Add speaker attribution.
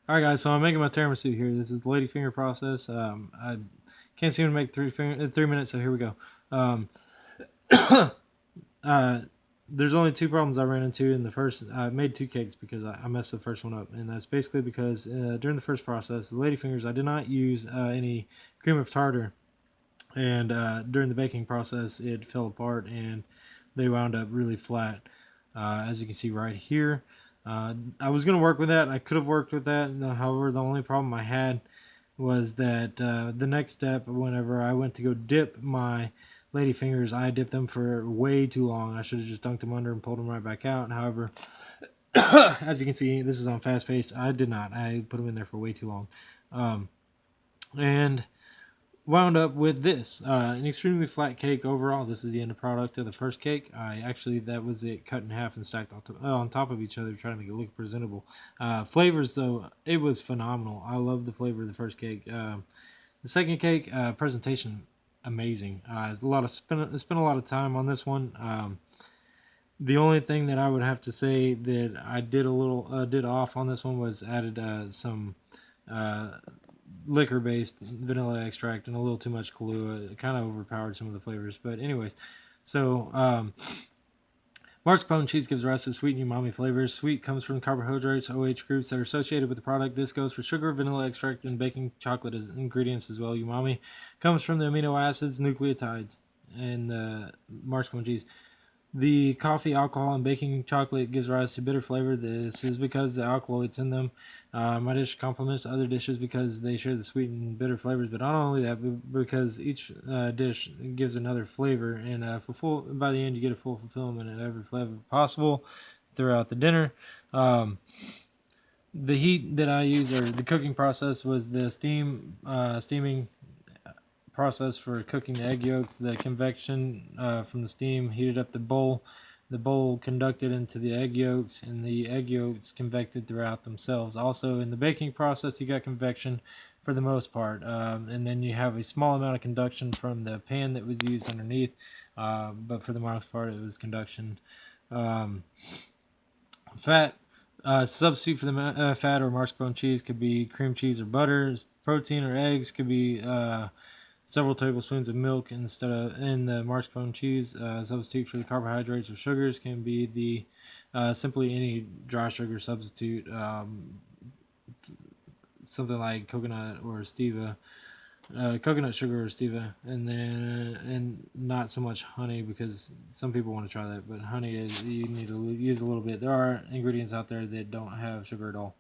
Speaker 1: Alright guys, so I'm making my tiramisu here. This is the ladyfinger process. I can't seem to make 3 minutes, so here we go. Um, uh, there's only two problems I ran into in the first. I made two cakes because I messed the first one up, and that's basically because during the first process, the ladyfingers, I did not use any cream of tartar, and during the baking process, it fell apart and they wound up really flat, as you can see right here. I was going to work with that. I could have worked with that. However, the only problem I had was that the next step, whenever I went to go dip my lady fingers, I dipped them for way too long. I should have just dunked them under and pulled them right back out. However, as you can see, this is on fast pace. I did not. I put them in there for way too long. And wound up with this an extremely flat cake overall. This is the end product of the first cake. That was it cut in half and stacked on top of each other, trying to make it look presentable. Flavors though, it was phenomenal. I love the flavor of the first cake. The second cake, presentation, amazing. Spent a lot of time on this one. The only thing that I would have to say that I did a little did off on this one was added some uh, liquor based vanilla extract and a little too much Kahlua. It kind of overpowered some of the flavors. But anyways, so mascarpone cheese gives rise to sweet and umami flavors. Sweet comes from carbohydrates, OH groups that are associated with the product. This goes for sugar, vanilla extract, and baking chocolate as ingredients as well. Umami comes from the amino acids, nucleotides, and the mascarpone cheese. The coffee, alcohol, and baking chocolate gives rise to bitter flavor. This is because the alkaloids in them. My dish complements other dishes because they share the sweet and bitter flavors. But not only that, but because each dish gives another flavor, and by the end you get a full fulfillment of every flavor possible throughout the dinner. The heat that I use, or the cooking process, was the steaming process for cooking the egg yolks. The convection from the steam heated up the bowl. The bowl conducted into the egg yolks, and the egg yolks convected throughout themselves. Also, in the baking process, you got convection for the most part, and then you have a small amount of conduction from the pan that was used underneath, but for the most part, it was conduction. Um, Fat. Substitute for the fat or mascarpone cheese could be cream cheese or butter. Protein or eggs could be several tablespoons of milk instead of in the mascarpone cheese. Substitute for the carbohydrates or sugars can be the simply any dry sugar substitute, something like coconut or stevia, coconut sugar or stevia, and not so much honey, because some people want to try that, but honey is, you need to use a little bit. There are ingredients out there that don't have sugar at all.